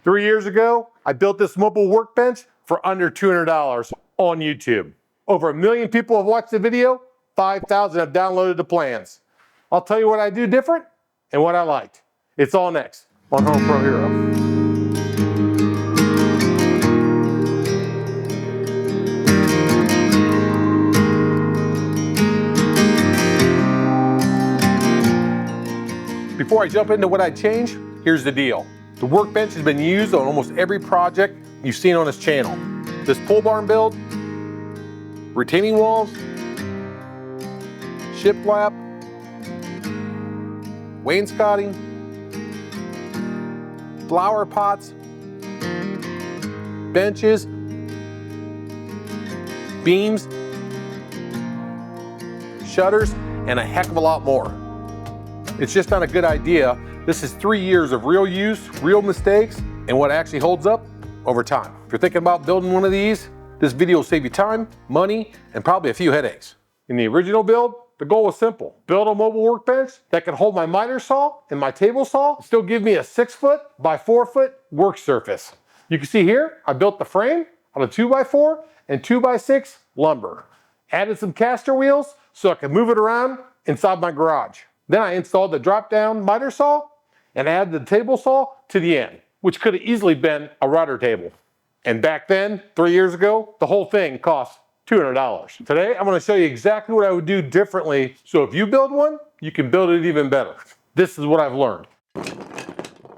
3 years ago, I built this mobile workbench for under $200 on YouTube. Over 1 million people have watched the video, 5,000 have downloaded the plans. I'll tell you what I do different and what I liked. It's all next on HomeProHero. Before I jump into what I changed, here's the deal. The workbench has been used on almost every project you've seen on this channel. This pole barn build, retaining walls, shiplap, wainscoting, flower pots, benches, beams, shutters, and a heck of a lot more. It's just not a good idea. This is 3 years of real use, real mistakes, and what actually holds up over time. If you're thinking about building one of these, this video will save you time, money, and probably a few headaches. In the original build, the goal was simple. Build a mobile workbench that can hold my miter saw and my table saw, still give me a 6 foot by 4 foot work surface. You can see here, I built the frame on a 2x4 and 2x6 lumber. Added some caster wheels so I could move it around inside my garage. Then I installed the drop-down miter saw and added the table saw to the end, which could have easily been a router table. And back then, 3 years ago, the whole thing cost $200. Today, I'm going to show you exactly what I would do differently, so if you build one, you can build it even better. This is what I've learned.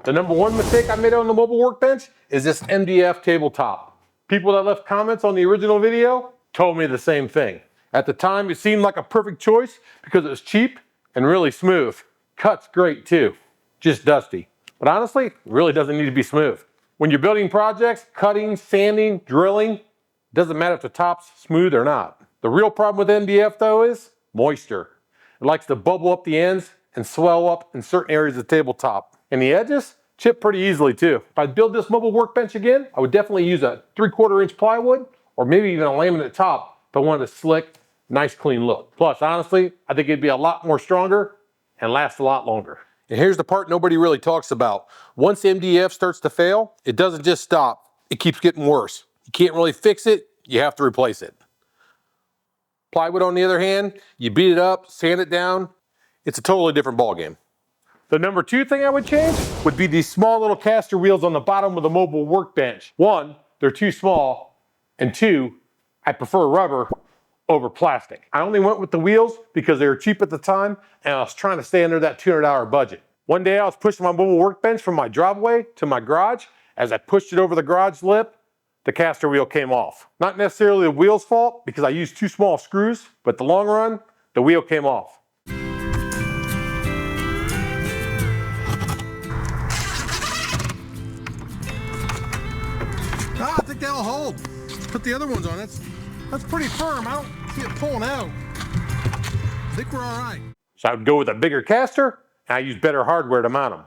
The number one mistake I made on the mobile workbench is this MDF tabletop. People that left comments on the original video told me the same thing. At the time, it seemed like a perfect choice because it was cheap and really smooth. Cuts great too, just dusty. But honestly, it really doesn't need to be smooth. When you're building projects, cutting, sanding, drilling, doesn't matter if the top's smooth or not. The real problem with MDF though is moisture. It likes to bubble up the ends and swell up in certain areas of the tabletop. And the edges chip pretty easily too. If I build this mobile workbench again, I would definitely use a 3/4 inch plywood or maybe even a laminate top if I wanted a slick, nice clean look. Plus, honestly, I think it'd be a lot more stronger and last a lot longer. And here's the part nobody really talks about. Once MDF starts to fail, it doesn't just stop, it keeps getting worse. You can't really fix it, you have to replace it. Plywood on the other hand, you beat it up, sand it down, it's a totally different ballgame. The number two thing I would change would be these small little caster wheels on the bottom of the mobile workbench. One, they're too small, and two, I prefer rubber over plastic. I only went with the wheels because they were cheap at the time and I was trying to stay under that $200 budget. One day I was pushing my mobile workbench from my driveway to my garage. As I pushed it over the garage lip, the caster wheel came off. Not necessarily the wheel's fault because I used too small screws, but the long run, the wheel came off. I think that'll hold. Put the other ones on it. That's pretty firm. I don't see it pulling out. I think we're all right. So I would go with a bigger caster, and I use better hardware to mount them.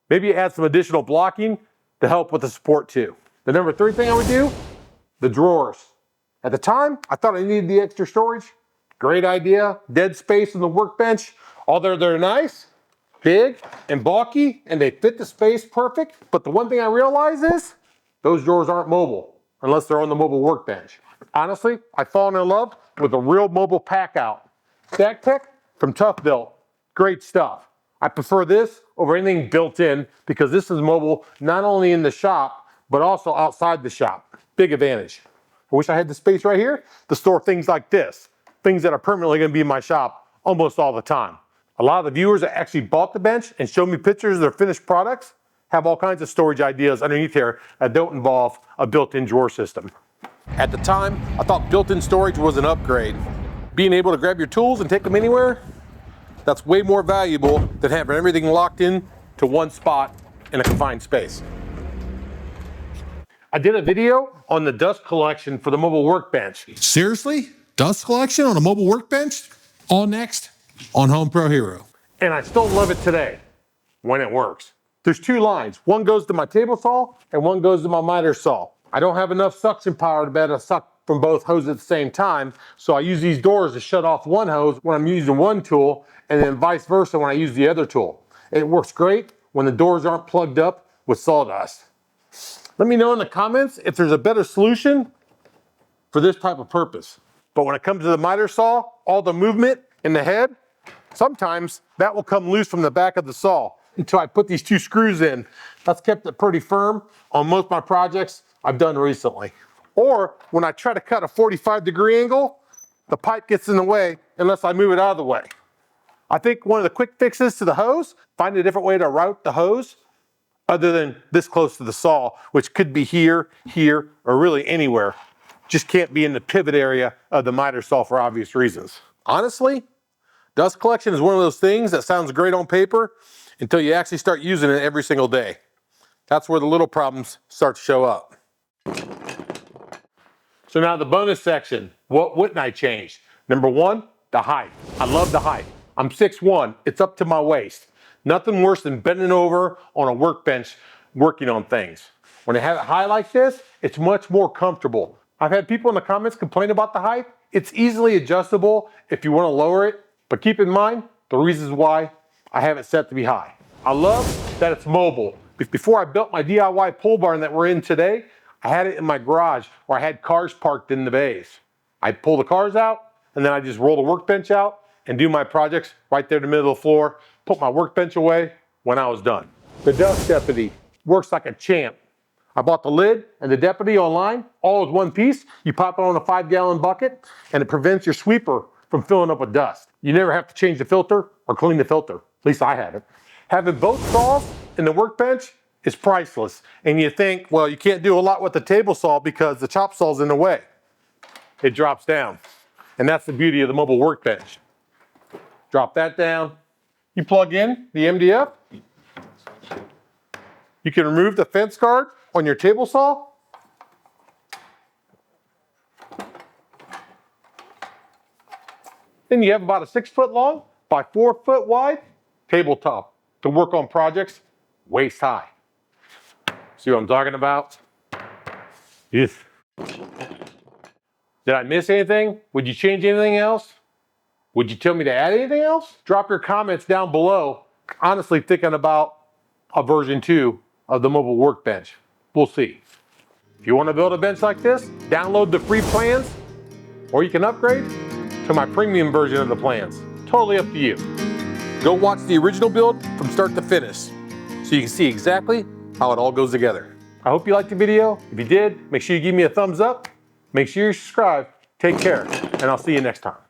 Maybe add some additional blocking to help with the support too. The number three thing I would do, the drawers. At the time, I thought I needed the extra storage. Great idea, dead space on the workbench. Although they're nice, big, and bulky, and they fit the space perfect. But the one thing I realize is, those drawers aren't mobile, unless they're on the mobile workbench. Honestly, I've fallen in love with a real mobile pack out. StackTech from Tough Built, great stuff. I prefer this over anything built in because this is mobile not only in the shop, but also outside the shop. Big advantage. I wish I had the space right here to store things like this, things that are permanently gonna be in my shop almost all the time. A lot of the viewers that actually bought the bench and showed me pictures of their finished products have all kinds of storage ideas underneath here that don't involve a built-in drawer system. At the time, I thought built-in storage was an upgrade. Being able to grab your tools and take them anywhere, that's way more valuable than having everything locked in to one spot in a confined space. I did a video on the dust collection for the mobile workbench. Seriously? Dust collection on a mobile workbench? All next on HomeProHero. And I still love it today when it works. There's two lines. One goes to my table saw and one goes to my miter saw. I don't have enough suction power to be able to suck from both hoses at the same time, so I use these doors to shut off one hose when I'm using one tool, and then vice versa when I use the other tool. It works great when the doors aren't plugged up with sawdust. Let me know in the comments if there's a better solution for this type of purpose. But when it comes to the miter saw, all the movement in the head, sometimes that will come loose from the back of the saw until I put these 2 screws in. That's kept it pretty firm on most of my projects I've done recently. Or when I try to cut a 45-degree angle, the pipe gets in the way unless I move it out of the way. I think one of the quick fixes to the hose, find a different way to route the hose other than this close to the saw, which could be here, here, or really anywhere. Just can't be in the pivot area of the miter saw for obvious reasons. Honestly, dust collection is one of those things that sounds great on paper until you actually start using it every single day. That's where the little problems start to show up. So now the bonus section, what wouldn't I change? Number 1, the height. I love the height. I'm 6'1", it's up to my waist. Nothing worse than bending over on a workbench working on things. When I have it high like this, it's much more comfortable. I've had people in the comments complain about the height. It's easily adjustable if you want to lower it, but keep in mind the reasons why I have it set to be high. I love that it's mobile. Before I built my DIY pole barn that we're in today, I had it in my garage where I had cars parked in the bays. I'd pull the cars out and then I just roll the workbench out and do my projects right there in the middle of the floor, put my workbench away when I was done. The dust deputy works like a champ. I bought the lid and the deputy online, all as one piece. You pop it on a 5-gallon bucket and it prevents your sweeper from filling up with dust. You never have to change the filter or clean the filter. At least I haven't. Having both saws in the workbench is priceless. And you think, well, you can't do a lot with the table saw because the chop saw's in the way. It drops down. And that's the beauty of the mobile workbench. Drop that down. You plug in the MDF. You can remove the fence guard on your table saw. Then you have about a 6-foot long by 4-foot wide tabletop to work on projects waist high. See what I'm talking about? Yes. Did I miss anything? Would you change anything else? Would you tell me to add anything else? Drop your comments down below. Honestly thinking about a version 2 of the mobile workbench. We'll see. If you want to build a bench like this, download the free plans, or you can upgrade to my premium version of the plans. Totally up to you. Go watch the original build from start to finish so you can see exactly how it all goes together. I hope you liked the video. If you did, make sure you give me a thumbs up. Make sure you subscribe. Take care, and I'll see you next time.